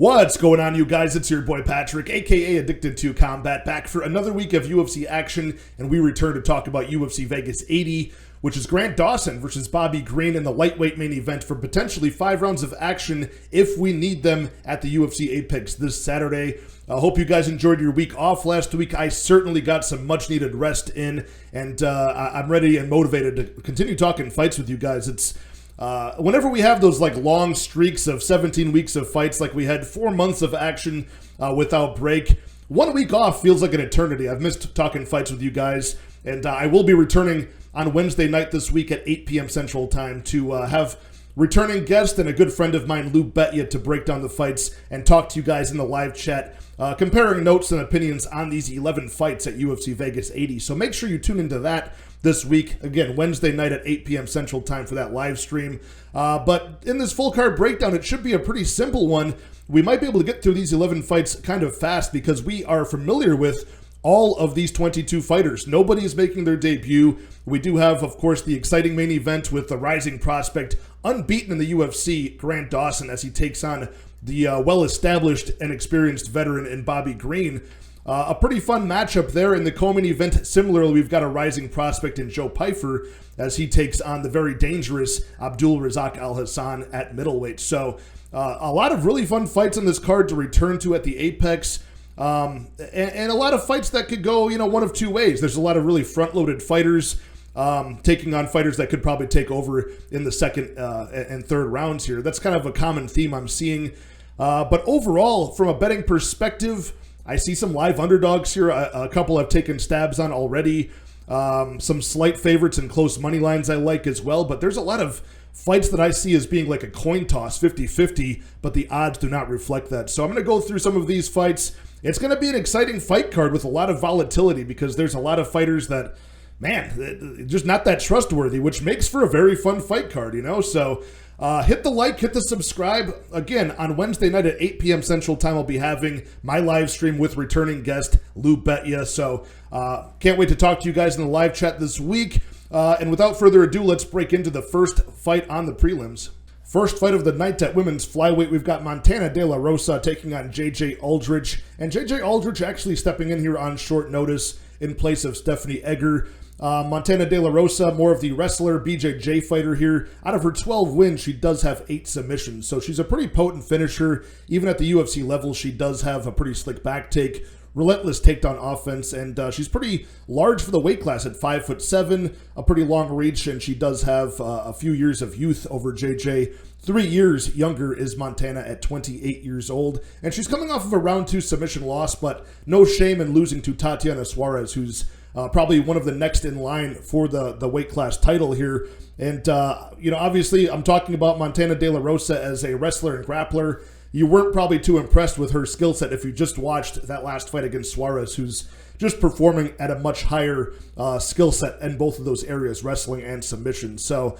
What's going on, you guys? It's your boy Patrick, aka Addicted to Combat, back for another week of UFC action, and we return to talk about UFC Vegas 80, which is Grant Dawson versus Bobby Green in the lightweight main event for potentially 5 rounds of action if we need them at the UFC Apex this Saturday. I hope you guys enjoyed your week off last week. I certainly got some much-needed rest in, and I'm ready and motivated to continue talking fights with you guys. It's whenever we have those like long streaks of 17 weeks of fights, like we had 4 months of action without break, 1 week off feels like an eternity. I've missed talking fights with you guys, and I will be returning on Wednesday night this week at 8 p.m. Central Time to have returning guest and a good friend of mine, LouBetya, to break down the fights and talk to you guys in the live chat, comparing notes and opinions on these 11 fights at UFC Vegas 80. So make sure you tune into that this week. Again, Wednesday night at 8 p.m. Central Time for that live stream. But in this full card breakdown, it should be a pretty simple one. We might be able to get through these 11 fights kind of fast because we are familiar with all of these 22 fighters. Nobody is making their debut. We do have, of course, the exciting main event with the rising prospect, unbeaten in the UFC, Grant Dawson, as he takes on the well-established and experienced veteran in Bobby Green. A pretty fun matchup there. In the co-main event, similarly, we've got a rising prospect in Joe Pyfer as he takes on the very dangerous Abdul Razak Al Hassan at middleweight. So a lot of really fun fights on this card to return to at the Apex. And a lot of fights that could go, one of two ways. There's a lot of really front-loaded fighters taking on fighters that could probably take over in the second and third rounds here. That's kind of a common theme I'm seeing. But overall, from a betting perspective, I see some live underdogs here. A couple I've taken stabs on already. Some slight favorites and close money lines I like as well. But there's a lot of fights that I see as being like a coin toss, 50-50, but the odds do not reflect that. So I'm going to go through some of these fights. It's going to be an exciting fight card with a lot of volatility because there's a lot of fighters that, man, just not that trustworthy, which makes for a very fun fight card, So hit the like, hit the subscribe. Again, on Wednesday night at 8 p.m. Central Time, I'll be having my live stream with returning guest LouBetya. So can't wait to talk to you guys in the live chat this week. And without further ado, let's break into the first fight on the prelims. First fight of the night at women's flyweight, we've got Montana De La Rosa taking on JJ Aldrich. And JJ Aldrich actually stepping in here on short notice in place of Stephanie Egger. Montana De La Rosa, more of the wrestler, BJJ fighter here. Out of her 12 wins, she does have 8 submissions. So she's a pretty potent finisher. Even at the UFC level, she does have a pretty slick back take, relentless takedown offense, and she's pretty large for the weight class at 5'7", a pretty long reach, and she does have a few years of youth over JJ. 3 years younger is Montana at 28 years old, and she's coming off of a round 2 submission loss, but no shame in losing to Tatiana Suarez, who's probably one of the next in line for the weight class title here. And, obviously I'm talking about Montana De La Rosa as a wrestler and grappler. You weren't probably too impressed with her skill set if you just watched that last fight against Suarez, who's just performing at a much higher skill set in both of those areas, wrestling and submission. So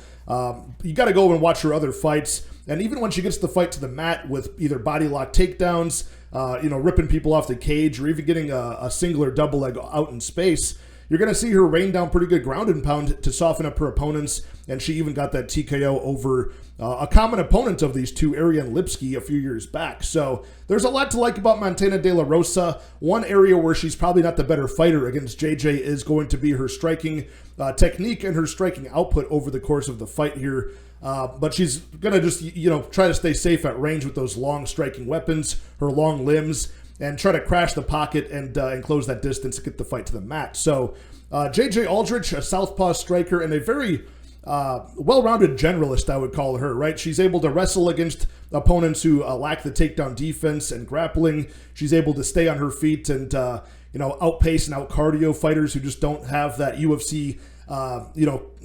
you got to go and watch her other fights. And even when she gets the fight to the mat with either body lock takedowns, ripping people off the cage, or even getting a single or double leg out in space, you're going to see her rain down pretty good ground and pound to soften up her opponents, and she even got that TKO over a common opponent of these two, Ariane Lipski, a few years back. So there's a lot to like about Montana De La Rosa. One area where she's probably not the better fighter against JJ is going to be her striking technique and her striking output over the course of the fight here. But she's going to just, try to stay safe at range with those long striking weapons, her long limbs, and try to crash the pocket and close that distance to get the fight to the mat. So JJ Aldrich, a southpaw striker and a very well-rounded generalist, I would call her, right? She's able to wrestle against opponents who lack the takedown defense and grappling. She's able to stay on her feet and, outpace and out-cardio fighters who just don't have that UFC,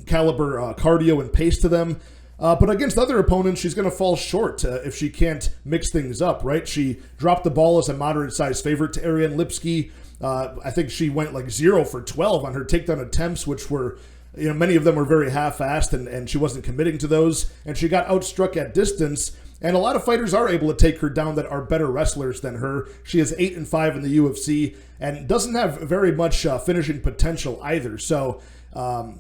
caliber cardio and pace to them. But against other opponents, she's going to fall short if she can't mix things up, right? She dropped the ball as a moderate-sized favorite to Ariane Lipski. I think she went like 0 for 12 on her takedown attempts, which were, many of them were very half-assed, and she wasn't committing to those. And she got outstruck at distance. And a lot of fighters are able to take her down that are better wrestlers than her. She is 8-5 in the UFC and doesn't have very much finishing potential either. So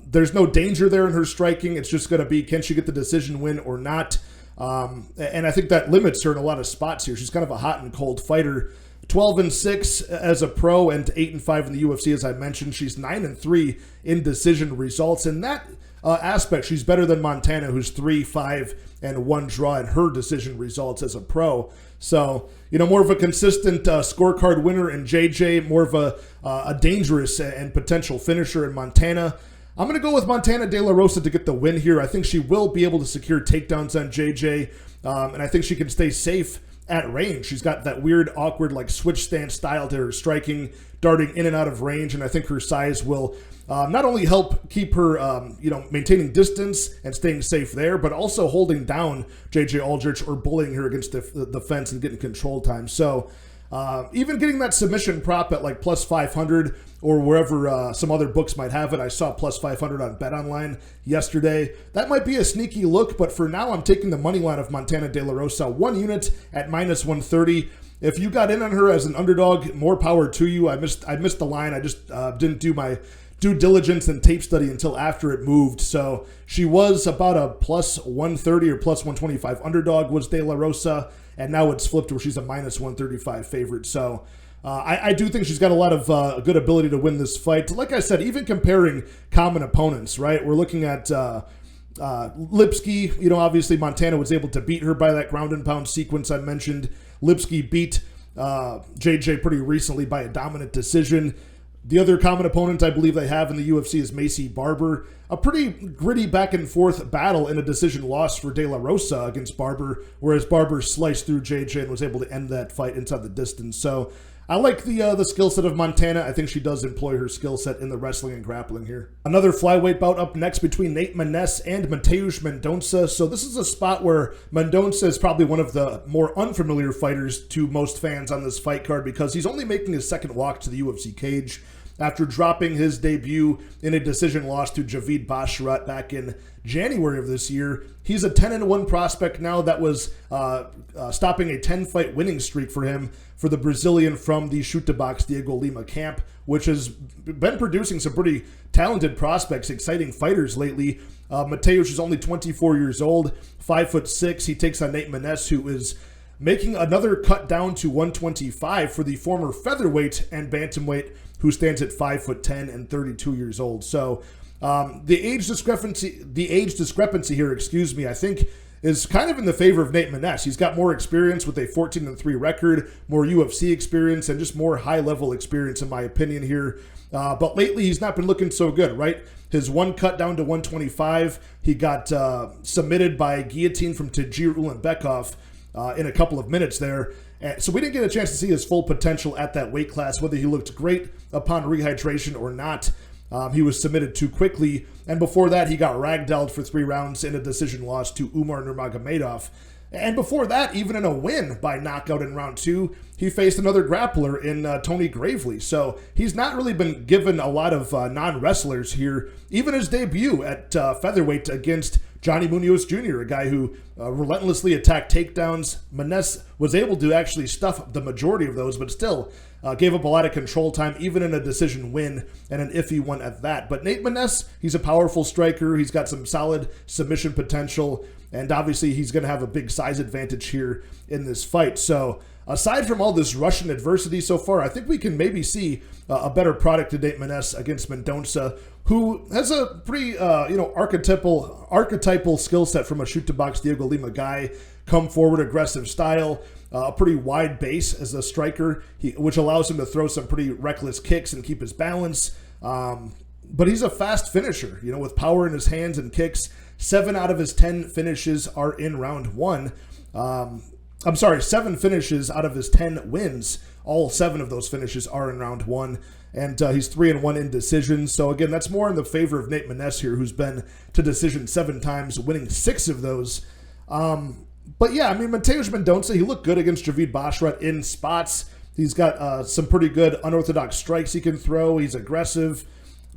there's no danger there in her striking. It's just going to be, can she get the decision win or not? And I think that limits her in a lot of spots here. She's kind of a hot and cold fighter. 12-6 as a pro and 8-5 in the UFC, as I mentioned. She's 9-3 in decision results. In that aspect, she's better than Montana, who's 3-5-1 draw in her decision results as a pro. So, more of a consistent scorecard winner in JJ, more of a dangerous and potential finisher in Montana. I'm going to go with Montana De La Rosa to get the win here. I think she will be able to secure takedowns on JJ, and I think she can stay safe at range. She's got that weird, awkward, like switch stance style to her striking, darting in and out of range, and I think her size will not only help keep her, maintaining distance and staying safe there, but also holding down JJ Aldrich or bullying her against the fence and getting control time. So even getting that submission prop at like plus 500 or wherever some other books might have it. I saw plus 500 on BetOnline yesterday. That might be a sneaky look, but for now I'm taking the money line of Montana De La Rosa, 1 unit at minus 130. If you got in on her as an underdog, more power to you. I missed the line. I just didn't do my due diligence and tape study until after it moved. So she was about a plus 130 or plus 125 underdog was De La Rosa, and now it's flipped where she's a minus 135 favorite. So I do think she's got a lot of good ability to win this fight. Like I said, even comparing common opponents, right? We're looking at Lipsky. Obviously Montana was able to beat her by that ground and pound sequence I mentioned. Lipsky beat JJ pretty recently by a dominant decision. The other common opponent I believe they have in the UFC is Macy Barber. A pretty gritty back and forth battle in a decision loss for De La Rosa against Barber, whereas Barber sliced through JJ and was able to end that fight inside the distance. So I like the skill set of Montana. I think she does employ her skill set in the wrestling and grappling here. Another flyweight bout up next between Nate Maness and Mateusz Mendonca. So this is a spot where Mendonca is probably one of the more unfamiliar fighters to most fans on this fight card because he's only making his second walk to the UFC cage after dropping his debut in a decision loss to Javid Basharat back in January of this year. He's a 10-1 prospect now. That was stopping a 10-fight winning streak for him for the Brazilian from the Shoot to Box Diego Lima camp, which has been producing some pretty talented prospects, exciting fighters lately. Mateusz is only 24 years old, 5'6". He takes on Nate Maness, who is making another cut down to 125 for the former featherweight and bantamweight, who stands at 5'10" and 32 years old. So the age discrepancy here, I think is kind of in the favor of Nate Maness. He's got more experience with a 14-3 record, more UFC experience, and just more high-level experience in my opinion here. But lately he's not been looking so good, right? His one cut down to 125, he got submitted by guillotine from Tagir Ulanbekov in a couple of minutes there. So we didn't get a chance to see his full potential at that weight class, whether he looked great upon rehydration or not. He was submitted too quickly, and before that he got ragdolled for 3 rounds in a decision loss to Umar Nurmagomedov. And before that, even in a win by knockout in round 2, he faced another grappler in Tony Gravely. So he's not really been given a lot of non-wrestlers here. Even his debut at featherweight against Johnny Munoz Jr., a guy who relentlessly attacked takedowns. Maness was able to actually stuff the majority of those, but still gave up a lot of control time, even in a decision win, and an iffy one at that. But Nate Maness, he's a powerful striker. He's got some solid submission potential, and obviously he's going to have a big size advantage here in this fight. So aside from all this Russian adversity so far, I think we can maybe see a better product to Nate Maness against Mendonca, who has a pretty archetypal skill set from a shoot-to-box Diego Lima guy. Come forward, aggressive style, a pretty wide base as a striker, which allows him to throw some pretty reckless kicks and keep his balance. But he's a fast finisher, with power in his hands and kicks. 7 out of his 10 finishes are in round 1. 7 finishes out of his 10 wins. All 7 of those finishes are in round 1. And he's 3-1 in decisions. So again, that's more in the favor of Nate Maness here, who's been to decision 7 times, winning 6 of those. But yeah, Mateusz Mendonca, he looked good against Javid Basharat in spots. He's got some pretty good unorthodox strikes he can throw. He's aggressive,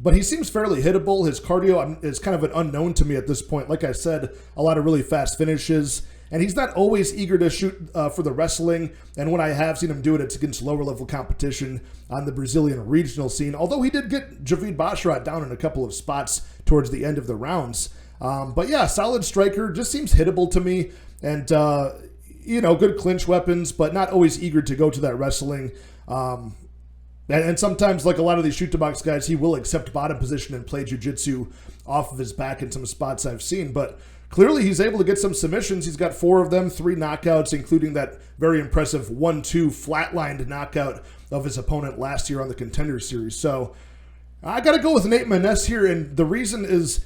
but he seems fairly hittable. His cardio is kind of an unknown to me at this point. Like I said, a lot of really fast finishes. And he's not always eager to shoot for the wrestling. And when I have seen him do it, it's against lower-level competition on the Brazilian regional scene. Although he did get Javid Basharat down in a couple of spots towards the end of the rounds. But yeah, solid striker, just seems hittable to me. And, good clinch weapons, but not always eager to go to that wrestling. And sometimes, like a lot of these shoot-to-box guys, he will accept bottom position and play jiu-jitsu off of his back in some spots I've seen. But clearly he's able to get some submissions. He's got 4 of them, 3 knockouts, including that very impressive 1-2 flatlined knockout of his opponent last year on the Contender Series. So I got to go with Nate Maness here, and the reason is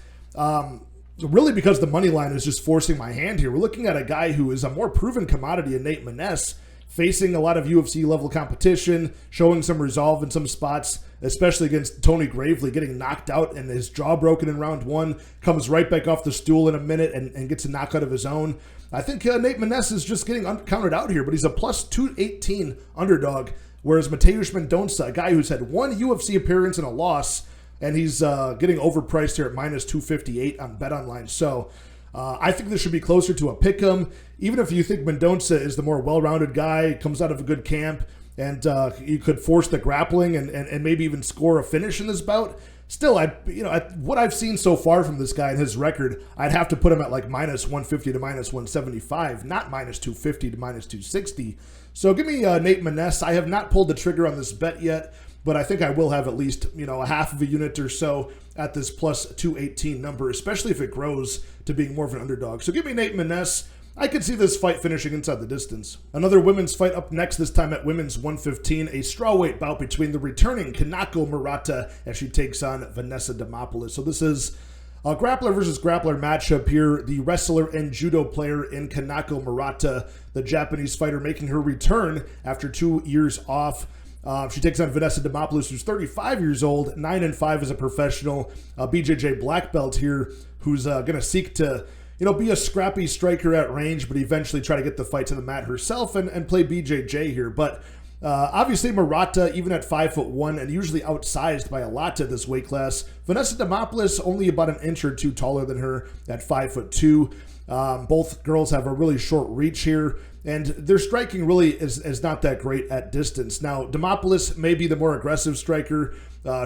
really because the money line is just forcing my hand here. We're looking at a guy who is a more proven commodity in Nate Maness, facing a lot of UFC-level competition, showing some resolve in some spots, especially against Tony Gravely, getting knocked out and his jaw broken in round 1, comes right back off the stool in a minute and gets a knockout of his own. I think Nate Maness is just getting counted out here, but he's a plus 218 underdog, whereas Mateusz Mendonca, a guy who's had 1 UFC appearance and a loss, and he's getting overpriced here at minus 258 on BetOnline. So I think this should be closer to a pick'em. Even if you think Mendonca is the more well-rounded guy, comes out of a good camp, and you could force the grappling and maybe even score a finish in this bout, still, what I've seen so far from this guy and his record, I'd have to put him at like minus 150 to minus 175, not minus 250 to minus 260. So give me Nate Maness. I have not pulled the trigger on this bet yet, but I think I will have at least, a half of a unit or so at this plus 218 number, especially if it grows to being more of an underdog. So give me Nate Maness. I could see this fight finishing inside the distance. Another women's fight up next, this time at women's 115, a strawweight bout between the returning Kanako Murata as she takes on Vanessa Demopoulos. So this is a grappler versus grappler matchup here. The wrestler and judo player in Kanako Murata, the Japanese fighter, making her return after 2 years off. She takes on Vanessa Demopoulos, who's 35 years old, 9-5 as a professional, BJJ black belt here, who's going to seek to, be a scrappy striker at range, but eventually try to get the fight to the mat herself and play BJJ here. But obviously Murata, even at 5'1" and usually outsized by a lot at this weight class. Vanessa Demopoulos only about an inch or two taller than her at 5'2". Both girls have a really short reach here, and their striking really is not that great at distance. Now, Demopoulos may be the more aggressive striker.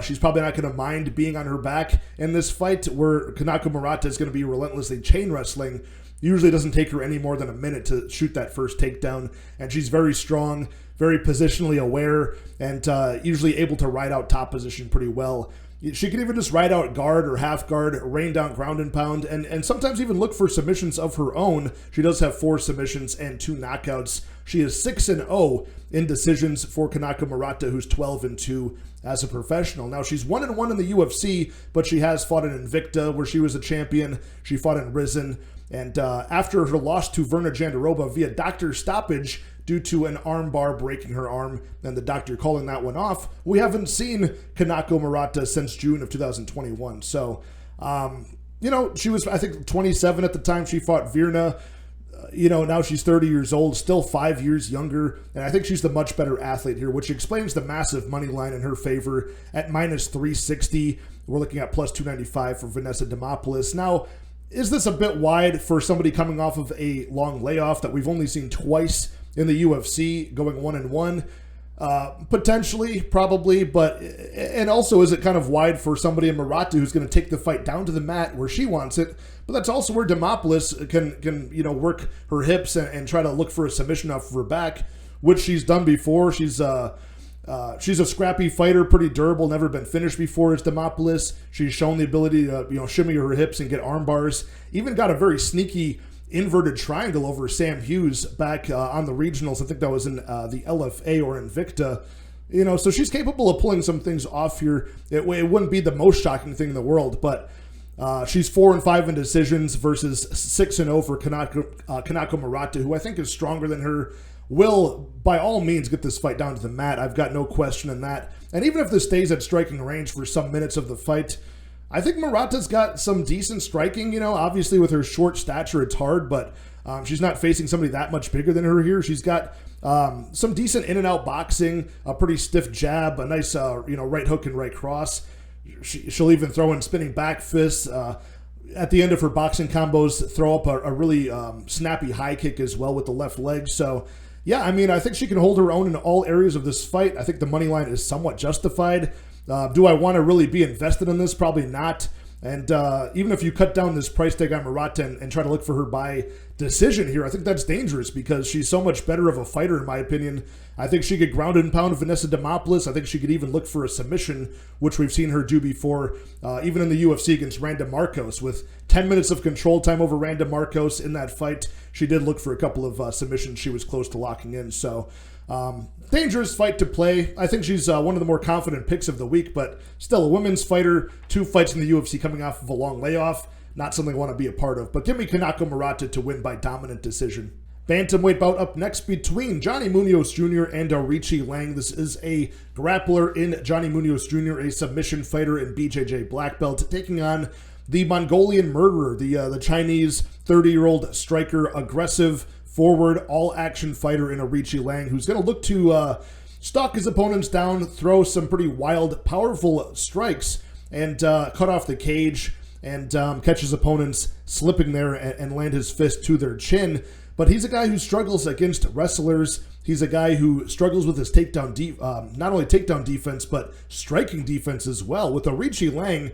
She's probably not going to mind being on her back in this fight, where Kanako Murata is going to be relentlessly chain wrestling. Usually doesn't take her any more than a minute to shoot that first takedown, and she's very strong, very positionally aware, and usually able to ride out top position pretty well. She can even just ride out guard or half guard, rain down ground and pound, and sometimes even look for submissions of her own. She does have 4 submissions and 2 knockouts. She is 6-0 in decisions for Kanako Murata, who's 12-2 as a professional. Now, she's 1-1 in the UFC, but she has fought in Invicta, where she was a champion. She fought in Risen, and after her loss to Verna Jandiroba via doctor stoppage due to an arm bar breaking her arm and the doctor calling that one off, we haven't seen Kanako Murata since June of 2021. So, she was, I think, 27 at the time she fought Virna. Now she's 30 years old, still 5 years younger, and I think she's the much better athlete here, which explains the massive money line in her favor at minus 360. We're looking at plus 295 for Vanessa Demopoulos. Now, is this a bit wide for somebody coming off of a long layoff that we've only seen twice in the UFC, going 1-1? Potentially, probably, and also is it kind of wide for somebody in Murata who's going to take the fight down to the mat where she wants it? But that's also where Demopoulos can work her hips and try to look for a submission off of her back, which she's done before. She's a scrappy fighter, pretty durable, never been finished before as Demopoulos. She's shown the ability to shimmy her hips and get arm bars. Even got a very sneaky inverted triangle over Sam Hughes back on the regionals. I think that was in the LFA or Invicta. So she's capable of pulling some things off here. It wouldn't be the most shocking thing in the world, but she's 4-5 in decisions versus 6-0 for Kanako Murata, who I think is stronger than her. Will, by all means, get this fight down to the mat. I've got no question in that. And even if this stays at striking range for some minutes of the fight, I think Murata's got some decent striking. Obviously with her short stature, it's hard, but she's not facing somebody that much bigger than her here. She's got some decent in and out boxing, a pretty stiff jab, a nice right hook and right cross. She'll even throw in spinning back fists. At the end of her boxing combos, throw up a really snappy high kick as well with the left leg. So, yeah, I think she can hold her own in all areas of this fight. I think the money line is somewhat justified. Do I want to really be invested in this? Probably not. And even if you cut down this price tag on Murata and try to look for her by decision here, I think that's dangerous because she's so much better of a fighter, in my opinion. I think she could ground and pound Vanessa Demopoulos. I think she could even look for a submission, which we've seen her do before, even in the UFC against Randa Marcos. With 10 minutes of control time over Randa Marcos in that fight, she did look for a couple of submissions she was close to locking in. So dangerous fight to play. I think she's one of the more confident picks of the week, but still a women's fighter, 2 fights in the UFC coming off of a long layoff. Not something I want to be a part of, but give me Kanako Murata to win by dominant decision. Bantamweight bout up next between Johnny Munoz Jr. and Aoriqileng. This is a grappler in Johnny Munoz Jr., a submission fighter in BJJ black belt, taking on the Mongolian murderer, the Chinese 30-year-old striker, aggressive, forward, all-action fighter in Aoriqileng, who's going to look to stalk his opponents down, throw some pretty wild, powerful strikes, and cut off the cage, and catch his opponents slipping there and land his fist to their chin. But he's a guy who struggles against wrestlers. He's a guy who struggles with his takedown, not only takedown defense, but striking defense as well. With Aoriqileng,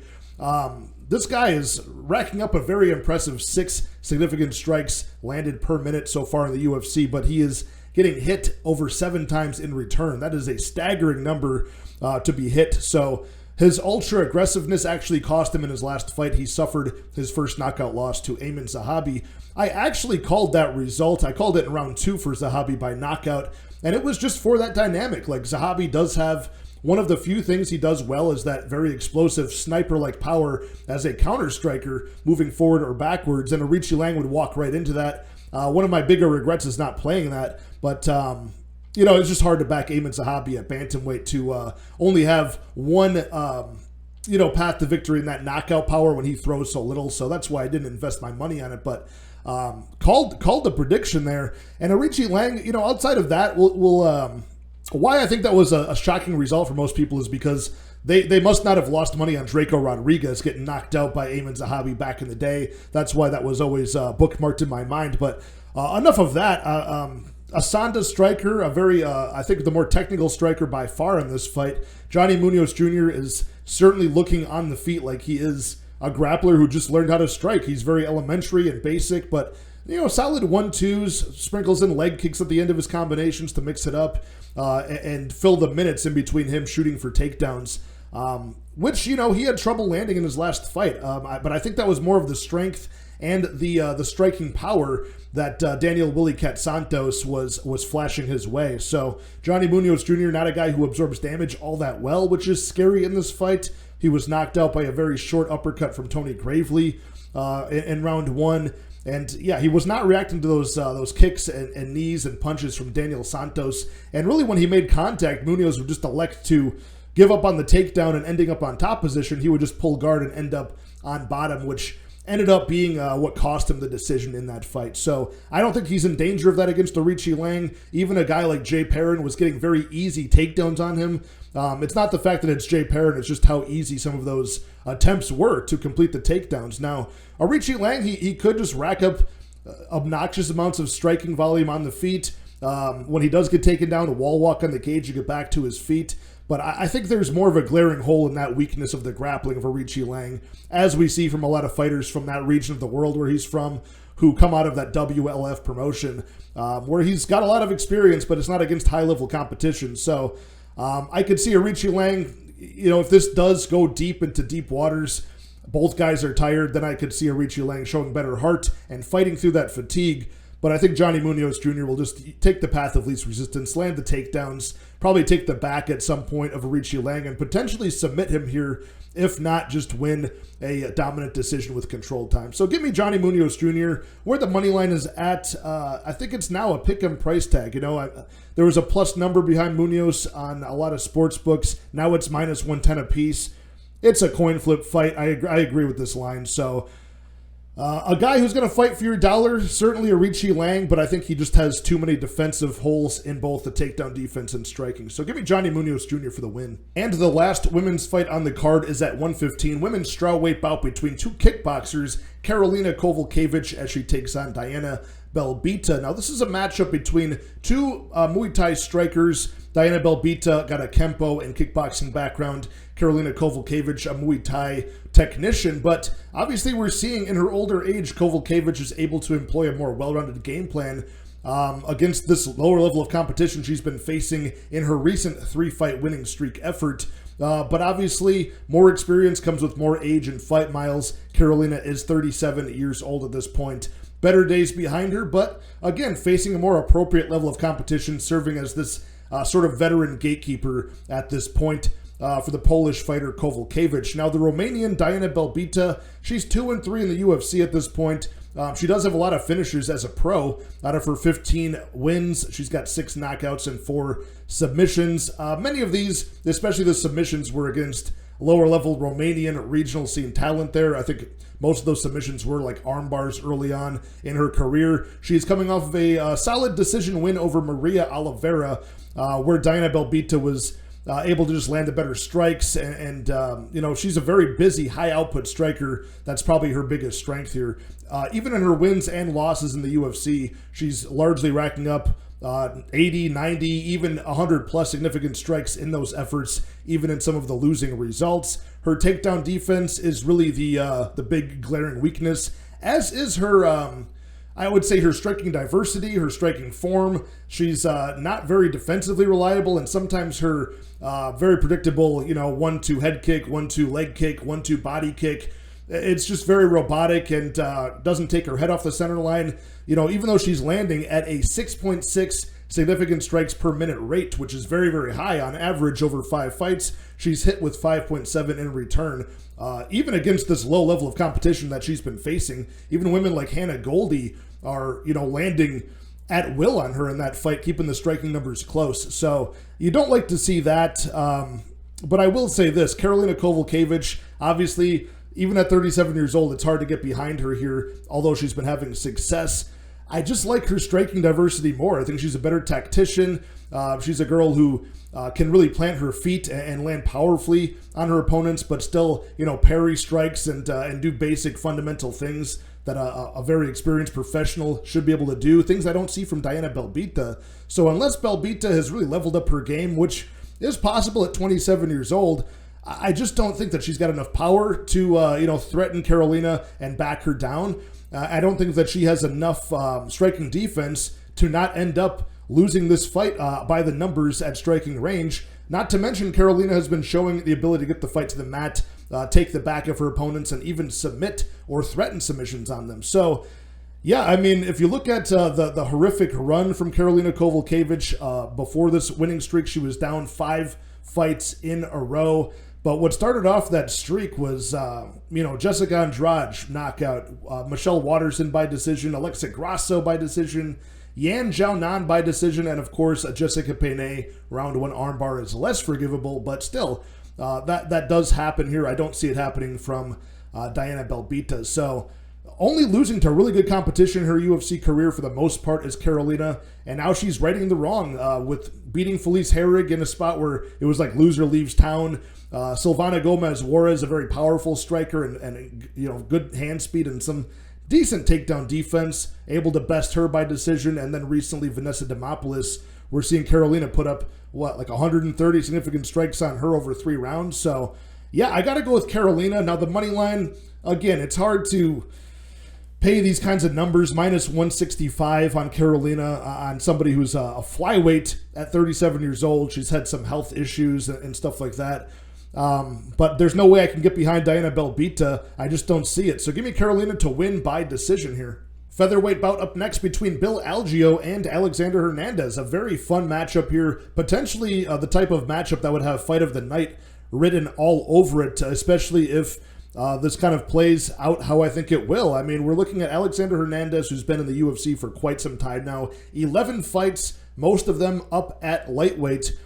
this guy is racking up a very impressive 6 significant strikes landed per minute so far in the UFC, but he is getting hit over 7 times in return. That is a staggering number to be hit. So his ultra aggressiveness actually cost him in his last fight. He suffered his first knockout loss to Ayman Zahabi. I actually called that result. I called it in round 2 for Zahabi by knockout, and it was just for that dynamic. Like, Zahabi does have one of the few things he does well is that very explosive sniper-like power as a counter-striker moving forward or backwards, and Aoriqileng would walk right into that. One of my bigger regrets is not playing that, but you know, it's just hard to back Ayman Zahabi at bantamweight to only have one, you know, path to victory in that knockout power when he throws so little. So that's why I didn't invest my money on it. But called the prediction there. And Aoriqileng, you know, outside of that, why I think that was a shocking result for most people is because they must not have lost money on Draco Rodriguez getting knocked out by Ayman Zahabi back in the day. That's why that was always bookmarked in my mind. But enough of that. Asanda striker, a very, I think the more technical striker by far in this fight. Johnny Munoz Jr. is certainly looking on the feet like he is a grappler who just learned how to strike. He's very elementary and basic, but, you know, solid 1-2s, sprinkles in leg kicks at the end of his combinations to mix it up and fill the minutes in between him shooting for takedowns, which, you know, he had trouble landing in his last fight. But I think that was more of the strength and the striking power that Daniel Willie Cat Santos was flashing his way. So Johnny Munoz Jr., not a guy who absorbs damage all that well, which is scary in this fight. He was knocked out by a very short uppercut from Tony Gravely in round 1. And yeah, he was not reacting to those kicks and knees and punches from Daniel Santos. And really, when he made contact, Munoz would just elect to give up on the takedown, and ending up on top position, he would just pull guard and end up on bottom, which ended up being what cost him the decision in that fight. So I don't think he's in danger of that against Aoriqileng. Even a guy like Jay Perrin was getting very easy takedowns on him. It's not the fact that it's Jay Perrin, it's just how easy some of those attempts were to complete the takedowns. Now, Aoriqileng, he could just rack up obnoxious amounts of striking volume on the feet. When he does get taken down, a wall walk on the cage to get back to his feet. But I think there's more of a glaring hole in that weakness of the grappling of Aoriqileng, as we see from a lot of fighters from that region of the world where he's from, who come out of that WLF promotion, where he's got a lot of experience, but it's not against high-level competition. So I could see Aoriqileng, you know, if this does go deep into deep waters, both guys are tired, then I could see Aoriqileng showing better heart and fighting through that fatigue. But I think Johnny Munoz Jr. will just take the path of least resistance, land the takedowns, probably take the back at some point of Aoriqileng, and potentially submit him here, if not just win a dominant decision with controlled time. So give me Johnny Munoz Jr. Where the money line is at, I think it's now a pick-em price tag. You know, there was a plus number behind Munoz on a lot of sports books. Now it's minus 110 apiece. It's a coin flip fight. I agree with this line. So a guy who's going to fight for your dollar, certainly Aoriqileng, but I think he just has too many defensive holes in both the takedown defense and striking. So give me Johnny Munoz Jr. for the win. And the last women's fight on the card is at 115. Women's strawweight bout between 2 kickboxers, Karolina Kowalkiewicz as she takes on Diana Belbita. Now, this is a matchup between 2 Muay Thai strikers. Diana Belbita got a Kempo and kickboxing background. Karolina Kowalkiewicz, a Muay Thai technician. But obviously we're seeing in her older age, Kowalkiewicz is able to employ a more well-rounded game plan against this lower level of competition she's been facing in her recent 3-fight winning streak effort. But obviously, more experience comes with more age and fight miles. Karolina is 37 years old at this point. Better days behind her, but again, facing a more appropriate level of competition, serving as this sort of veteran gatekeeper at this point for the Polish fighter Kowalkiewicz. Now, the Romanian Diana Belbita, she's 2-3 in the UFC at this point. She does have a lot of finishes as a pro. Out of her 15 wins, she's got 6 knockouts and 4 submissions. Many of these, especially the submissions, were against lower-level Romanian regional scene talent there. I think most of those submissions were like arm bars early on in her career. She's coming off of a solid decision win over Maria Oliveira, where Diana Belbita was able to just land the better strikes, and you know, she's a very busy, high-output striker. That's probably her biggest strength here. Even in her wins and losses in the UFC, she's largely racking up 80, 90, even 100-plus significant strikes in those efforts, even in some of the losing results. Her takedown defense is really the big glaring weakness, as is her I would say her striking diversity, her striking form. She's not very defensively reliable, and sometimes her very predictable, you know, 1-2 head kick, 1-2 leg kick, 1-2 body kick. It's just very robotic and doesn't take her head off the center line. You know, even though she's landing at a 6.6 significant strikes per minute rate, which is very, very high on average over 5 fights, she's hit with 5.7 in return. Even against this low level of competition that she's been facing, even women like Hannah Goldie are, you know, landing at will on her in that fight, keeping the striking numbers close. So you don't like to see that. But I will say this, Karolina Kowalkiewicz, obviously, even at 37 years old, it's hard to get behind her here, although she's been having success. I just like her striking diversity more. I think she's a better tactician. She's a girl who can really plant her feet and land powerfully on her opponents, but still, you know, parry strikes and do basic fundamental things that a very experienced professional should be able to do. Things I don't see from Diana Belbita. So unless Belbita has really leveled up her game, which is possible at 27 years old, I just don't think that she's got enough power to, you know, threaten Karolina and back her down. I don't think that she has enough striking defense to not end up losing this fight by the numbers at striking range. Not to mention, Karolina has been showing the ability to get the fight to the mat, take the back of her opponents, and even submit or threaten submissions on them. So, yeah, I mean, if you look at the horrific run from Karolina Kowalkiewicz before this winning streak, she was down 5 fights in a row. But what started off that streak was, you know, Jessica Andrade knockout, Michelle Waterson by decision, Alexa Grasso by decision, Yan Xiaonan by decision, and of course, Jessica Penne round 1 armbar is less forgivable, but still, that does happen here. I don't see it happening from Diana Belbita. So only losing to really good competition in her UFC career for the most part is Karolina, and now she's righting the wrong with beating Felice Herrig in a spot where it was like loser leaves town. Silvana Gomez Juarez, a very powerful striker and you know, good hand speed and some decent takedown defense, able to best her by decision. And then recently Vanessa Demopoulos, we're seeing Karolina put up what, like 130 significant strikes on her over 3 rounds. So yeah, I got to go with Karolina. Now the money line, again, it's hard to pay these kinds of numbers, minus 165 on Karolina, on somebody who's a flyweight at 37 years old. She's had some health issues and stuff like that. But there's no way I can get behind Diana Belbita. I just don't see it. So give me Karolina to win by decision here. Featherweight bout up next between Bill Algeo and Alexander Hernandez. A very fun matchup here. Potentially the type of matchup that would have fight of the night written all over it, especially if this kind of plays out how I think it will. I mean, we're looking at Alexander Hernandez, who's been in the UFC for quite some time now. 11 fights, most of them up at lightweight.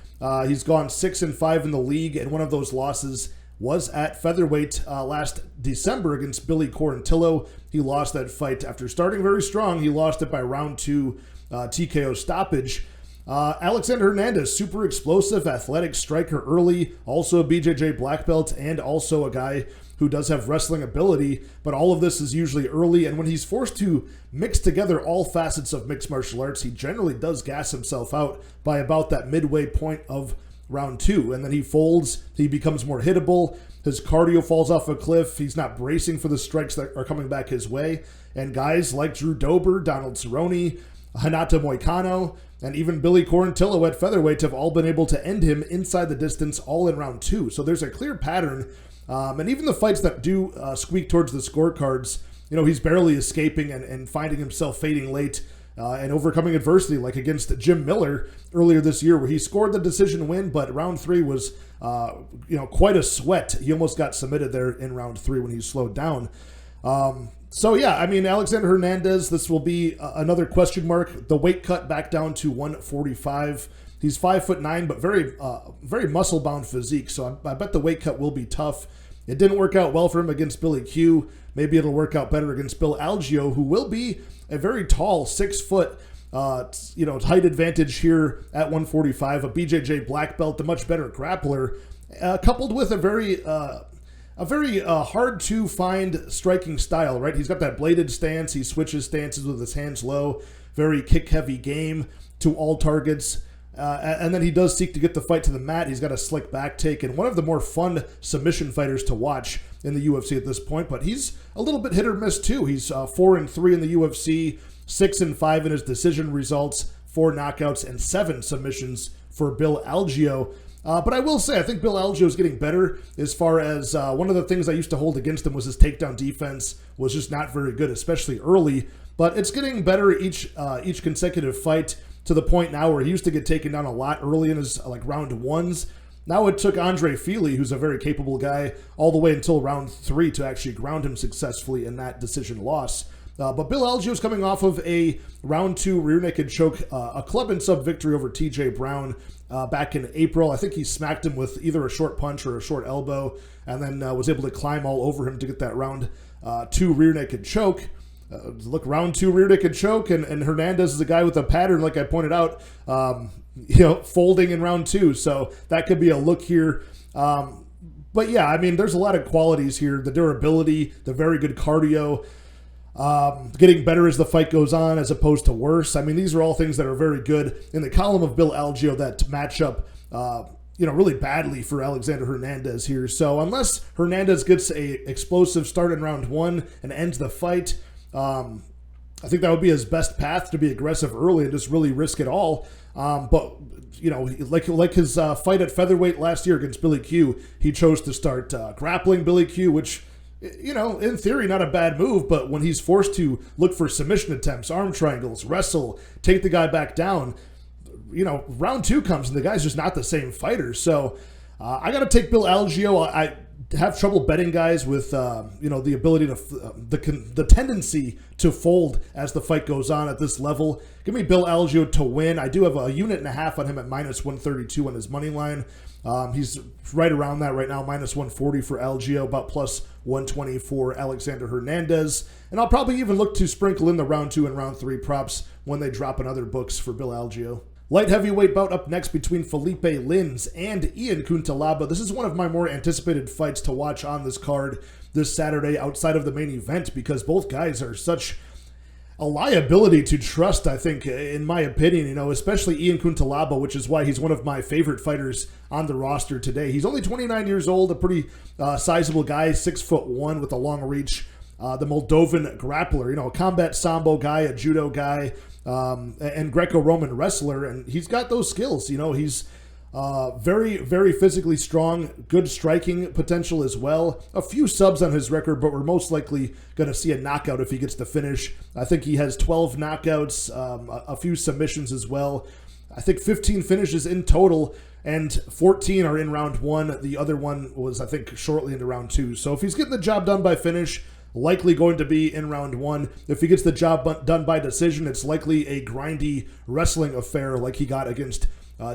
He's gone 6-5 in the league, and one of those losses was at featherweight last December against Billy Quarantillo. He lost that fight after starting very strong. He lost it by round 2 TKO stoppage. Alexander Hernandez, super explosive, athletic striker early, also a BJJ black belt, and also a guy who does have wrestling ability, but all of this is usually early, and when he's forced to mix together all facets of mixed martial arts, he generally does gas himself out by about that midway point of round 2. And then he folds. He becomes more hittable. His cardio falls off a cliff. He's not bracing for the strikes that are coming back his way. And guys like Drew Dober, Donald Cerrone, Renato Moicano, and even Billy Quarantillo at featherweight have all been able to end him inside the distance all in round 2. So there's a clear pattern. And even the fights that do squeak towards the scorecards, he's barely escaping and finding himself fading late and overcoming adversity, like against Jim Miller earlier this year, where he scored the decision win, but round 3 was, quite a sweat. He almost got submitted there in round 3 when he slowed down. So yeah, I mean, Alexander Hernandez, this will be another question mark. The weight cut back down to 145. He's 5'9", but very muscle-bound physique. So I bet the weight cut will be tough. It didn't work out well for him against Billy Q. Maybe it'll work out better against Bill Algeo, who will be a very tall 6 foot, height advantage here at 145. A BJJ black belt, a much better grappler, coupled with a very hard to find striking style, right? He's got that bladed stance. He switches stances with his hands low, very kick heavy game to all targets. And then he does seek to get the fight to the mat. He's got a slick back take and one of the more fun submission fighters to watch in the UFC at this point, but he's a little bit hit or miss too. He's 4-3 in the UFC, 6-5 in his decision results, 4 knockouts and 7 submissions for Bill Algeo. But I will say, I think Bill Algeo is getting better as far as one of the things I used to hold against him was his takedown defense was just not very good, especially early. But it's getting better each consecutive fight to the point now where he used to get taken down a lot early in his round 1s. Now it took Andre Fili, who's a very capable guy, all the way until round 3 to actually ground him successfully in that decision loss. But Bill Algeo is coming off of a round 2 rear naked choke, a club and sub victory over TJ Brown back in April. I think he smacked him with either a short punch or a short elbow, and then was able to climb all over him to get that round 2 rear naked choke. Look, round 2 rear naked choke, and Hernandez is a guy with a pattern, like I pointed out, folding in round 2. So that could be a look here. But yeah, I mean, there's a lot of qualities here. The durability, the very good cardio, getting better as the fight goes on as opposed to worse. I mean, these are all things that are very good. In the column of Bill Algeo that match up, really badly for Alexander Hernandez here. So unless Hernandez gets a explosive start in round 1 and ends the fight, I think that would be his best path, to be aggressive early and just really risk it all. But like his fight at featherweight last year against Billy Q, he chose to start grappling Billy Q, which, in theory, not a bad move, but when he's forced to look for submission attempts, arm triangles, wrestle, take the guy back down, round 2 comes and the guy's just not the same fighter. So I got to take Bill Algeo. I have trouble betting guys with, the ability to, the tendency to fold as the fight goes on at this level. Give me Bill Algeo to win. I do have a unit and a half on him at -132 on his money line. He's right around that right now, -140 for Algeo, about +120 for Alexander Hernandez. And I'll probably even look to sprinkle in the round 2 and round 3 props when they drop in other books for Bill Algeo. Light heavyweight bout up next between Felipe Lins and Ian Cutelaba. This is one of my more anticipated fights to watch on this card this Saturday outside of the main event, because both guys are such a liability to trust, I think, in my opinion, especially Ian Cutelaba, which is why he's one of my favorite fighters on the roster today. He's only 29 years old, a pretty sizable guy, 6'1" with a long reach. The Moldovan grappler, a combat sambo guy, a judo guy, and Greco-Roman wrestler, and he's got those skills. He's very, very physically strong, good striking potential as well. A few subs on his record, but we're most likely going to see a knockout if he gets the finish. I think he has 12 knockouts, a few submissions as well. I think 15 finishes in total, and 14 are in round 1. The other one was, I think, shortly into round 2. So if he's getting the job done by finish, likely going to be in round 1. If he gets the job done by decision, it's likely a grindy wrestling affair like he got against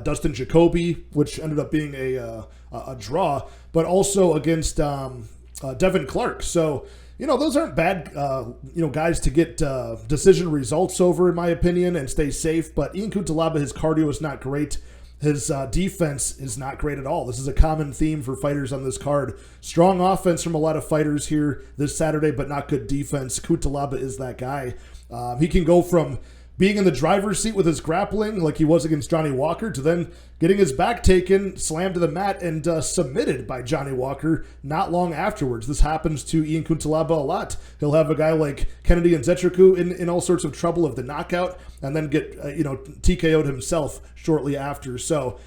Dustin Jacoby, which ended up being a draw, but also against Devin Clark. So, those aren't bad, guys to get decision results over, in my opinion, and stay safe. But Ian Cutelaba, his cardio is not great. His defense is not great at all. This is a common theme for fighters on this card. Strong offense from a lot of fighters here this Saturday, but not good defense. Cutelaba is that guy. He can go from being in the driver's seat with his grappling like he was against Johnny Walker, to then getting his back taken, slammed to the mat, and submitted by Johnny Walker not long afterwards. This happens to Ian Cutelaba a lot. He'll have a guy like Kennedy and Zetriku in all sorts of trouble of the knockout, and then get TKO'd himself shortly after. So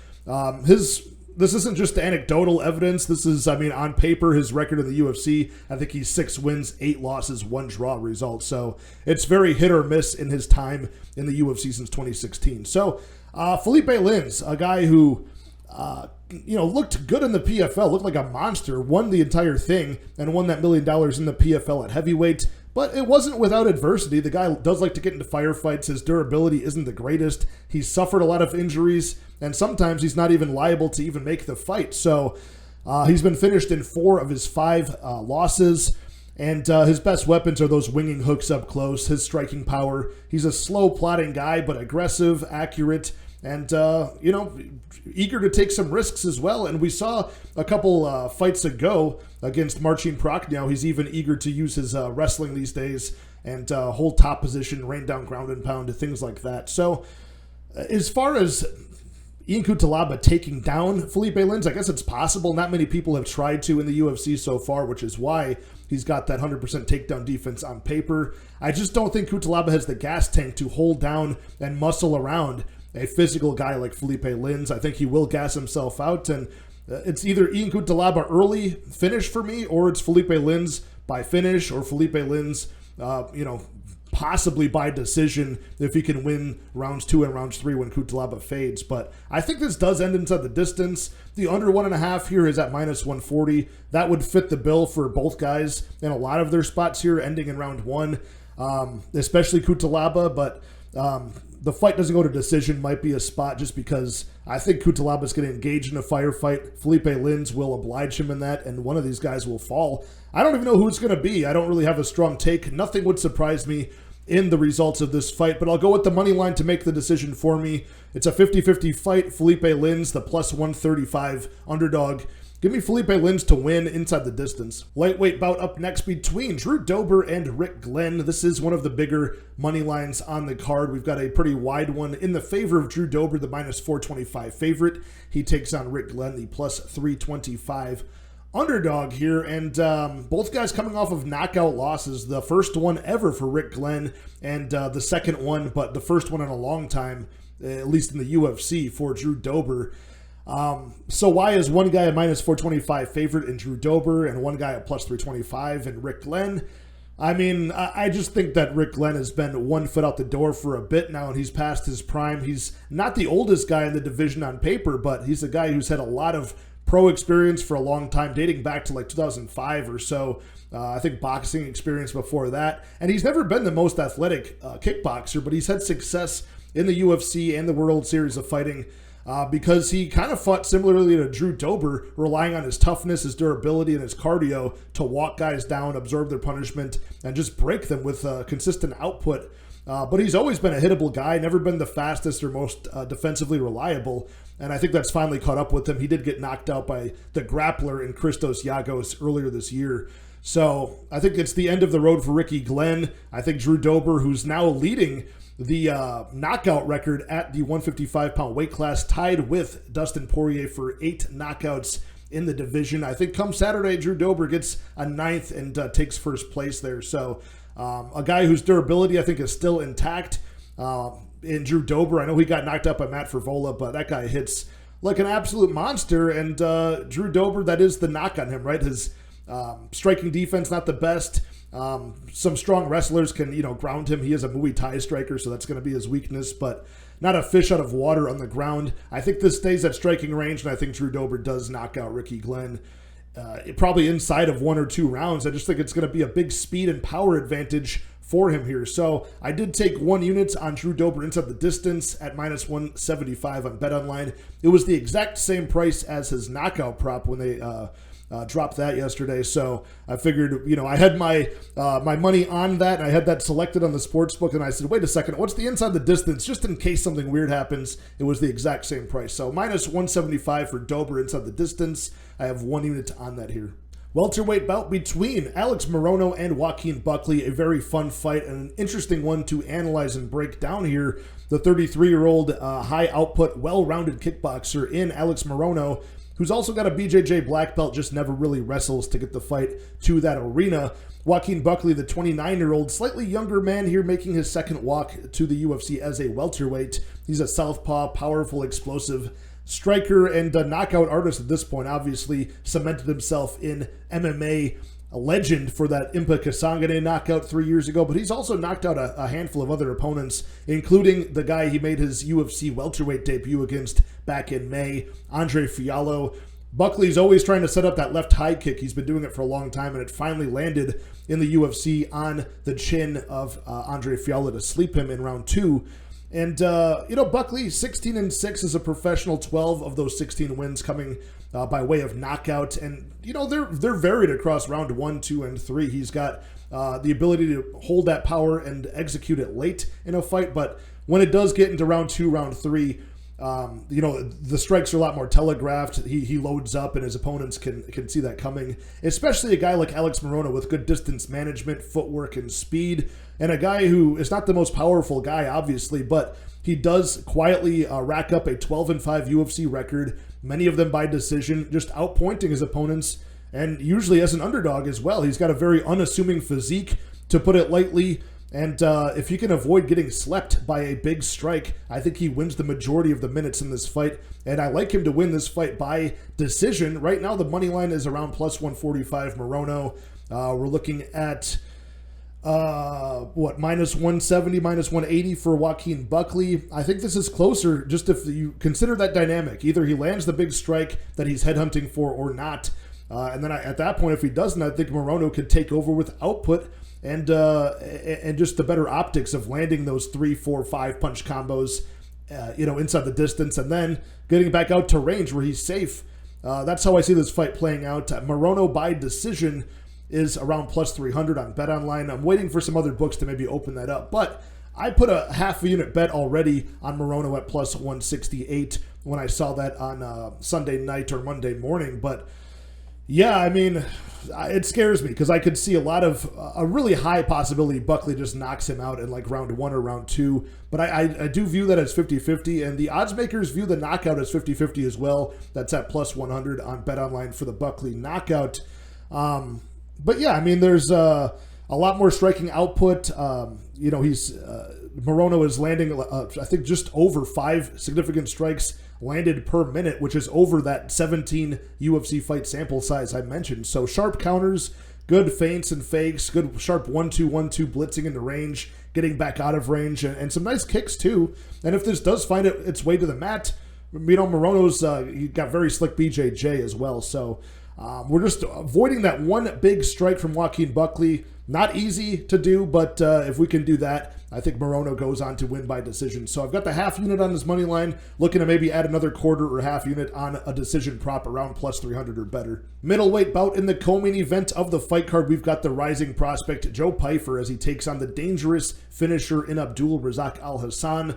this isn't just anecdotal evidence. This is, on paper, his record in the UFC. I think he's 6 wins, 8 losses, 1 draw result. So it's very hit or miss in his time in the UFC since 2016. So Felipe Lins, a guy who, looked good in the PFL, looked like a monster, won the entire thing, and won that $1 million in the PFL at heavyweight. But it wasn't without adversity. The guy does like to get into firefights. His durability isn't the greatest. He's suffered a lot of injuries, and sometimes he's not even liable to even make the fight. So he's been finished in 4 of his 5 losses, and his best weapons are those winging hooks up close, his striking power. He's a slow, plodding guy, but aggressive, accurate, and, eager to take some risks as well. And we saw a couple fights ago against Marcin Prachnio. He's even eager to use his wrestling these days and hold top position, rain down ground and pound, things like that. So as far as Ian Cutelaba taking down Felipe Lins, I guess it's possible. Not many people have tried to in the UFC so far, which is why he's got that 100% takedown defense on paper. I just don't think Cutelaba has the gas tank to hold down and muscle around a physical guy like Felipe Lins. I think he will gas himself out, and it's either Ian Cutelaba early finish for me, or it's Felipe Lins by finish, or Felipe Lins, possibly by decision if he can win rounds 2 and rounds 3 when Cutelaba fades. But I think this does end inside the distance. The under 1.5 here is at -140. That would fit the bill for both guys in a lot of their spots here, ending in round 1, especially Cutelaba, but the fight doesn't go to decision might be a spot, just because I think Cutelaba is going to engage in a firefight. Felipe Lins will oblige him in that, and one of these guys will fall. I don't even know who it's going to be. I don't really have a strong take. Nothing would surprise me in the results of this fight, but I'll go with the money line to make the decision for me. It's a 50-50 fight. Felipe Lins, the +135 underdog. Give me Felipe Lins to win inside the distance. Lightweight bout up next between Drew Dober and Rick Glenn. This is one of the bigger money lines on the card. We've got a pretty wide one in the favor of Drew Dober, the -425 favorite. He takes on Rick Glenn, the +325 underdog here. And both guys coming off of knockout losses. The first one ever for Rick Glenn, and the second one, but the first one in a long time, at least in the UFC, for Drew Dober. So why is one guy a -425 favorite in Drew Dober and one guy a +325 in Rick Glenn? I just think that Rick Glenn has been 1 foot out the door for a bit now, and he's past his prime. He's not the oldest guy in the division on paper, but he's a guy who's had a lot of pro experience for a long time, dating back to like 2005 or so. I think boxing experience before that. And he's never been the most athletic kickboxer, but he's had success in the UFC and the World Series of Fighting. Because he kind of fought similarly to Drew Dober, relying on his toughness, his durability, and his cardio to walk guys down, absorb their punishment, and just break them with consistent output. But he's always been a hittable guy, never been the fastest or most defensively reliable, and I think that's finally caught up with him. He did get knocked out by the grappler in Christos Giagos earlier this year. So I think it's the end of the road for Ricky Glenn. I think Drew Dober, who's now leading the knockout record at the 155-pound weight class, tied with Dustin Poirier for 8 knockouts in the division. I think come Saturday, Drew Dober gets a 9th and takes first place there. So a guy whose durability I think is still intact in Drew Dober. I know he got knocked out by Matt Favola, but that guy hits like an absolute monster. And Drew Dober, that is the knock on him, right? His striking defense, not the best. Some strong wrestlers can, ground him. He is a Muay Thai striker, so that's going to be his weakness, but not a fish out of water on the ground. I think this stays at striking range, and I think Drew Dober does knock out Ricky Glenn probably inside of 1 or 2 rounds. I just think it's going to be a big speed and power advantage for him here. So I did take 1 unit on Drew Dober inside the distance at -175 on BetOnline. It was the exact same price as his knockout prop when they dropped that yesterday. So I figured, I had my money on that, and I had that selected on the sports book, and I said, wait a second, what's the inside the distance? Just in case something weird happens, it was the exact same price. So -175 for Dober inside the distance. I have 1 unit on that here. Welterweight bout between Alex Morono and Joaquin Buckley. A very fun fight and an interesting one to analyze and break down here. The 33-year-old high-output, well-rounded kickboxer in Alex Morono, who's also got a BJJ black belt, just never really wrestles to get the fight to that arena. Joaquin Buckley, the 29-year-old, slightly younger man here, making his second walk to the UFC as a welterweight. He's a southpaw, powerful, explosive striker and a knockout artist at this point. Obviously cemented himself in MMA, a legend for that Impa Kasangane knockout 3 years ago, but he's also knocked out a handful of other opponents, including the guy he made his UFC welterweight debut against back in May, Andre Fiallo. Buckley's always trying to set up that left high kick. He's been doing it for a long time, and it finally landed in the UFC on the chin of Andre Fiallo to sleep him in round 2. And, Buckley, 16-6 as a professional, 12 of those 16 wins coming by way of knockout. And, they're varied across round 1, 2, and 3. He's got the ability to hold that power and execute it late in a fight. But when it does get into round 2, round 3, the strikes are a lot more telegraphed. He loads up and his opponents can see that coming, especially a guy like Alex Morono with good distance management, footwork, and speed, and a guy who is not the most powerful guy, obviously, but he does quietly rack up a 12-5 UFC record, many of them by decision, just outpointing his opponents, and usually as an underdog as well. He's got a very unassuming physique, to put it lightly. And if he can avoid getting slept by a big strike, I think he wins the majority of the minutes in this fight. And I like him to win this fight by decision. Right now, the money line is around plus 145 Morono. We're looking at, minus 170, minus 180 for Joaquin Buckley. I think this is closer, just if you consider that dynamic. Either he lands the big strike that he's headhunting for or not. And then at that point, if he doesn't, I think Morono could take over with output and just the better optics of landing those 3, 4, 5 punch combos, inside the distance, and then getting back out to range where he's safe. That's how I see this fight playing out. Morono by decision is around plus 300 on BetOnline. I'm waiting for some other books to maybe open that up, but I put a half a unit bet already on Morono at plus 168 when I saw that on Sunday night or Monday morning. But yeah, I mean, it scares me because I could see a really high possibility Buckley just knocks him out in like round 1 or round 2. But I do view that as 50-50, and the odds makers view the knockout as 50-50 as well. That's at plus 100 on BetOnline for the Buckley knockout. But yeah, I mean, there's a lot more striking output. Morono is landing, I think, just over 5 significant strikes landed per minute, which is over that 17 UFC fight sample size I mentioned. So sharp counters, good feints and fakes, good sharp 1-2, 1-2 blitzing into range, getting back out of range, and some nice kicks too. And if this does find its way to the mat, Morono's he got very slick BJJ as well. So we're just avoiding that one big strike from Joaquin Buckley. Not easy to do, but if we can do that, I think Morono goes on to win by decision. So I've got the half unit on his money line, looking to maybe add another quarter or half unit on a decision prop around plus 300 or better. Middleweight bout in the co-main event of the fight card, we've got the rising prospect Joe Pyfer as he takes on the dangerous finisher in Abdul Razak Al Hassan.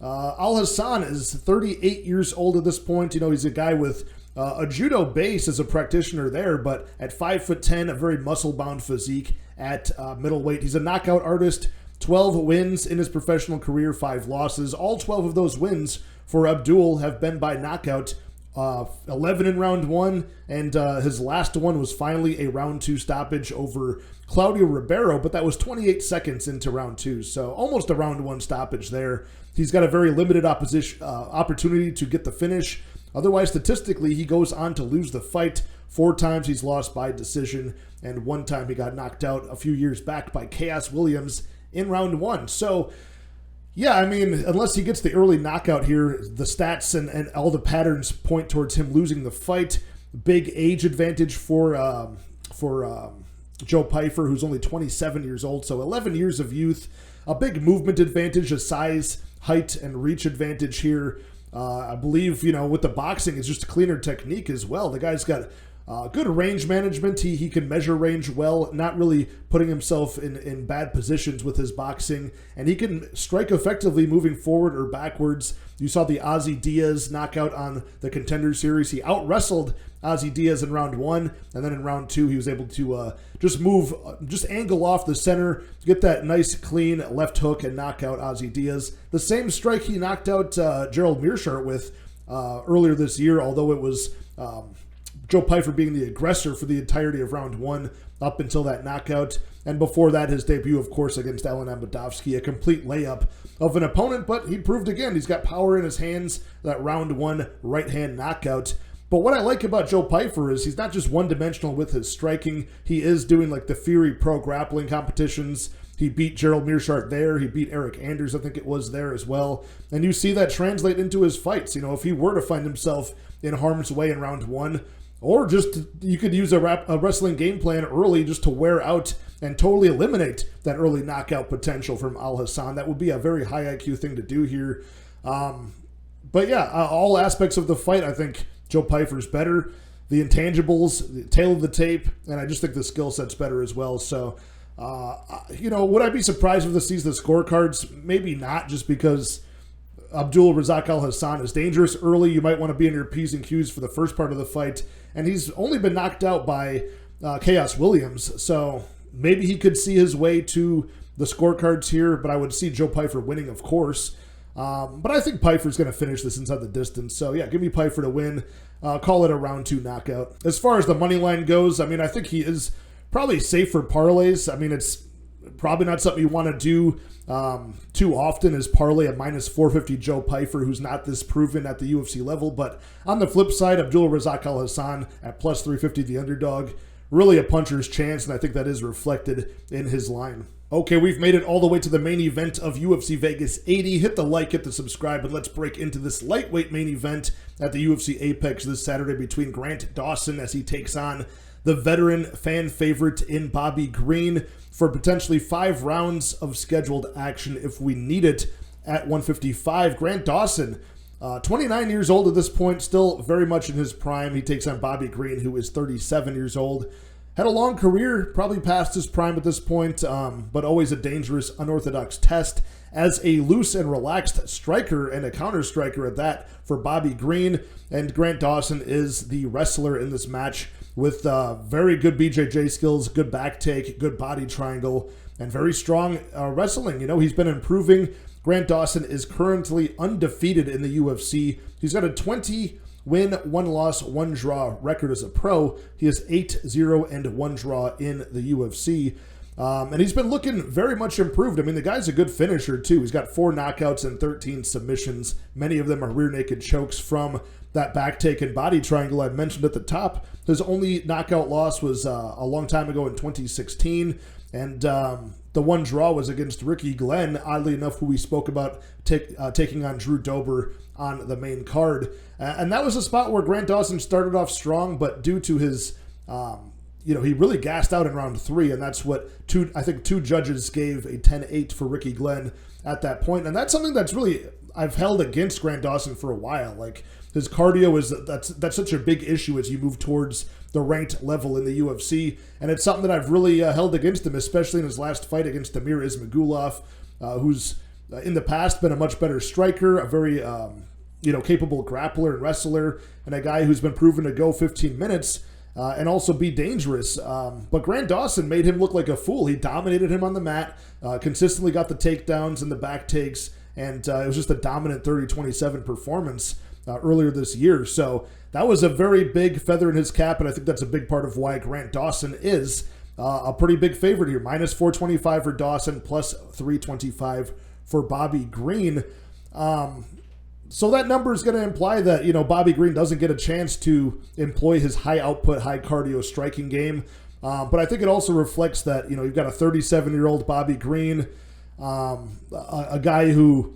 Al Hassan is 38 years old at this point. He's a guy with a judo base as a practitioner there, but at 5'10", a very muscle-bound physique at middleweight. He's a knockout artist, 12 wins in his professional career, 5 losses. All 12 of those wins for Abdul have been by knockout, 11 in round 1, and his last one was finally a round 2 stoppage over Claudio Ribeiro, but that was 28 seconds into round 2, so almost a round 1 stoppage there. He's got a very limited opportunity to get the finish. Otherwise, statistically, he goes on to lose the fight. 4 times he's lost by decision, and 1 time he got knocked out a few years back by Chaos Williams in round 1. So, yeah, I mean, unless he gets the early knockout here, the stats and all the patterns point towards him losing the fight. Big age advantage for Joe Pyfer, who's only 27 years old, so 11 years of youth. A big movement advantage, a size, height, and reach advantage here. I believe, with the boxing, it's just a cleaner technique as well. The guy's got Good range management. He can measure range well, not really putting himself in bad positions with his boxing. And he can strike effectively moving forward or backwards. You saw the Ozzy Diaz knockout on the Contender Series. He out-wrestled Ozzy Diaz in round 1. And then in round 2, he was able to just angle off the center, get that nice clean left hook and knock out Ozzy Diaz. The same strike he knocked out Gerald Meerschaert with earlier this year, although it was Joe Pyfer being the aggressor for the entirety of round 1 up until that knockout. And before that, his debut, of course, against Alen Amedovski, a complete layup of an opponent, but he proved again he's got power in his hands, that round 1 right-hand knockout. But what I like about Joe Pyfer is he's not just one-dimensional with his striking. He is doing like the Fury Pro grappling competitions. He beat Gerald Meerschaert there. He beat Eric Anders, I think it was, there as well. And you see that translate into his fights. You know, if he were to find himself in harm's way in round 1, or just you could use a wrestling game plan early just to wear out and totally eliminate that early knockout potential from Al Hassan. That would be a very high IQ thing to do here. But yeah, all aspects of the fight, I think Joe Pyfer's better. The intangibles, the tail of the tape, and I just think the skill set's better as well. So, you know, would I be surprised if this sees the scorecards? Maybe not, just because Abdul Razak Al Hassan is dangerous early. You might want to be in your P's and Q's for the first part of the fight. And he's only been knocked out by Chaos Williams. So maybe he could see his way to the scorecards here, but I would see Joe Pyfer winning, of course. But I think Pyfer's going to finish this inside the distance. So yeah, give me Pyfer to win. Call it a round 2 knockout. As far as the money line goes, I mean, I think he is probably safe for parlays. I mean, it's probably not something you want to do too often, is parlay a minus 450 Joe Pyfer, who's not this proven at the UFC level. But on the flip side, Abdul Razak Al Hassan at plus 350, the underdog, really a puncher's chance, and I think that is reflected in his line. Okay, we've made it all the way to the main event of UFC Vegas 80. Hit the like, hit the subscribe, and let's break into this lightweight main event at the UFC Apex this Saturday between Grant Dawson as he takes on the veteran fan favorite in Bobby Green for potentially 5 rounds of scheduled action if we need it at 155. Grant Dawson, 29 years old at this point, still very much in his prime. He takes on Bobby Green, who is 37 years old. Had a long career, probably past his prime at this point, but always a dangerous, unorthodox test as a loose and relaxed striker and a counter striker at that for Bobby Green. And Grant Dawson is the wrestler in this match with very good BJJ skills, good back take, good body triangle, and very strong wrestling. You know, he's been improving. Grant Dawson is currently undefeated in the UFC. He's got a 20 win, 1 loss, 1 draw record as a pro. He has 8-0 and 1 draw in the UFC. And he's been looking very much improved. I mean, the guy's a good finisher, too. He's got 4 knockouts and 13 submissions. Many of them are rear naked chokes from that back take and body triangle I mentioned at the top. His only knockout loss was a long time ago in 2016. And the 1 draw was against Aoriqileng, oddly enough, who we spoke about taking on Drew Dober on the main card. And that was a spot where Grant Dawson started off strong, but due to his, he really gassed out in round 3, and that's what I think two judges gave a 10-8 for Aoriqileng at that point. And that's something that's really I've held against Grant Dawson for a while. Like, his cardio that's such a big issue as you move towards the ranked level in the UFC, and it's something that I've really held against him, especially in his last fight against Damir Ismagulov, who's in the past been a much better striker, a very capable grappler and wrestler, and a guy who's been proven to go 15 minutes and also be dangerous. But Grant Dawson made him look like a fool. He dominated him on the mat, consistently got the takedowns and the back takes, and it was just a dominant 30-27 performance earlier this year. So that was a very big feather in his cap, and I think that's a big part of why Grant Dawson is a pretty big favorite here. Minus 425 for Dawson, plus 325 for Bobby Green. So that number is going to imply that, Bobby Green doesn't get a chance to employ his high output, high cardio striking game. But I think it also reflects that, you've got a 37-year-old Bobby Green, a guy who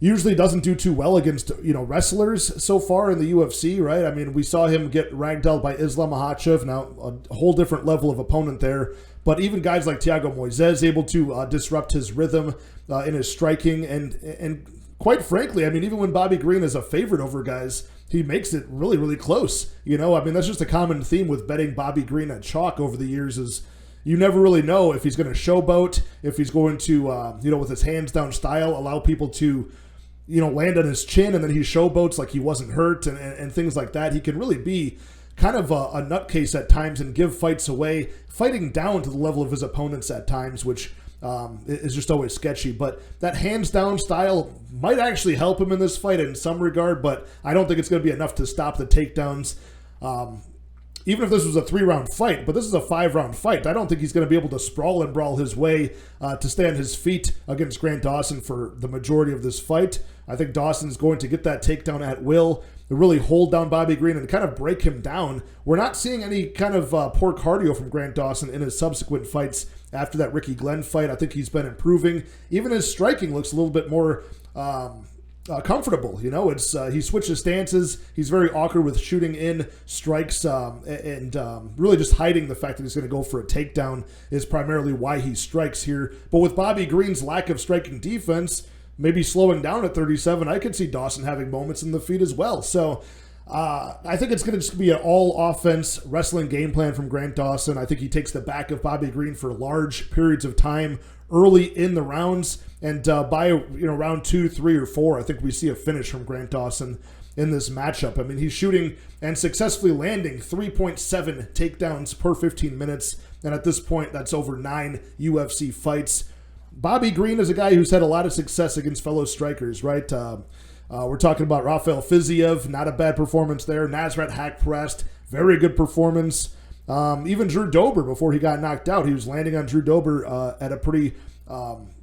usually doesn't do too well against, wrestlers so far in the UFC, right? I mean, we saw him get ragdolled by Islam Makhachev. Now, a whole different level of opponent there. But even guys like Thiago Moises able to disrupt his rhythm in his striking. And quite frankly, I mean, even when Bobby Green is a favorite over guys he makes it really, really close. You know, I mean, that's just a common theme with betting Bobby Green at chalk over the years is you never really know if he's going to showboat, if he's going to, with his hands down style, allow people to, land on his chin, and then he showboats like he wasn't hurt and things like that. He can really be kind of a nutcase at times and give fights away, fighting down to the level of his opponents at times, which is just always sketchy. But that hands down style might actually help him in this fight in some regard, but I don't think it's going to be enough to stop the takedowns. Even if this was a 3-round fight, but this is a 5-round fight, I don't think he's going to be able to sprawl and brawl his way to stay on his feet against Grant Dawson for the majority of this fight. I think Dawson's going to get that takedown at will, to really hold down Bobby Green and kind of break him down. We're not seeing any kind of poor cardio from Grant Dawson in his subsequent fights after that Aoriqileng fight. I think he's been improving. Even his striking looks a little bit more comfortable. It's he switches stances. He's very awkward with shooting in strikes and really just hiding the fact that he's going to go for a takedown is primarily why he strikes here. But with Bobby Green's lack of striking defense, maybe slowing down at 37, I could see Dawson having moments in the feet as well. So I think it's going to just be an all-offense wrestling game plan from Grant Dawson. I think he takes the back of Bobby Green for large periods of time early in the rounds, and by round 2, 3, or 4, I think we see a finish from Grant Dawson in this matchup. I mean, he's shooting and successfully landing 3.7 takedowns per 15 minutes, and at this point, that's over 9 UFC fights. Bobby Green is a guy who's had a lot of success against fellow strikers, right? We're talking about Rafael Fiziev, not a bad performance there. Nasrat Haqparast, very good performance. Even Drew Dober, before he got knocked out, he was landing on Drew Dober at a pretty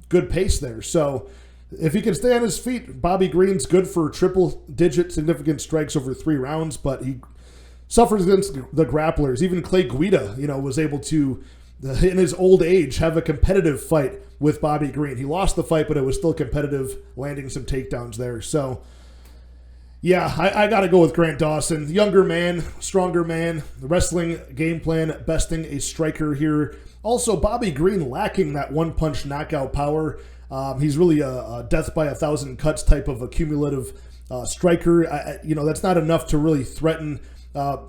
good pace there. So if he can stay on his feet, Bobby Green's good for triple-digit significant strikes over 3 rounds, but he suffers against the grapplers. Even Clay Guida, was able to, in his old age, have a competitive fight with Bobby Green. He lost the fight, but it was still competitive, landing some takedowns there. So, yeah, I got to go with Grant Dawson. Younger man, stronger man, the wrestling game plan, besting a striker here. Also, Bobby Green lacking that one-punch knockout power. He's really a death by 1,000 cuts type of accumulative striker. That's not enough to really threaten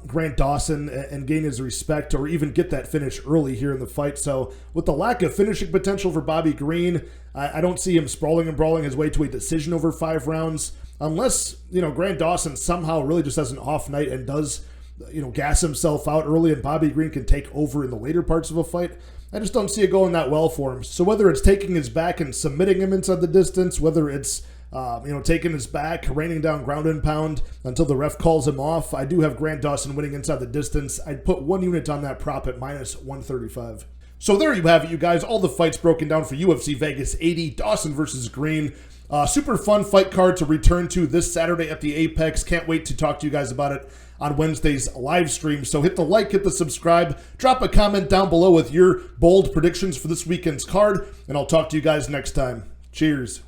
Grant Dawson and gain his respect or even get that finish early here in the fight. So with the lack of finishing potential for Bobby Green, I don't see him sprawling and brawling his way to a decision over 5 rounds unless, Grant Dawson somehow really just has an off night and does, gas himself out early and Bobby Green can take over in the later parts of a fight. I just don't see it going that well for him. So whether it's taking his back and submitting him inside the distance, whether it's taking his back, raining down ground and pound until the ref calls him off, I do have Grant Dawson winning inside the distance. I'd put 1 unit on that prop at -135. So there you have it, you guys. All the fights broken down for UFC Vegas 80, Dawson versus Green. Super fun fight card to return to this Saturday at the Apex. Can't wait to talk to you guys about it on Wednesday's live stream. So hit the like, hit the subscribe, drop a comment down below with your bold predictions for this weekend's card, and I'll talk to you guys next time. Cheers.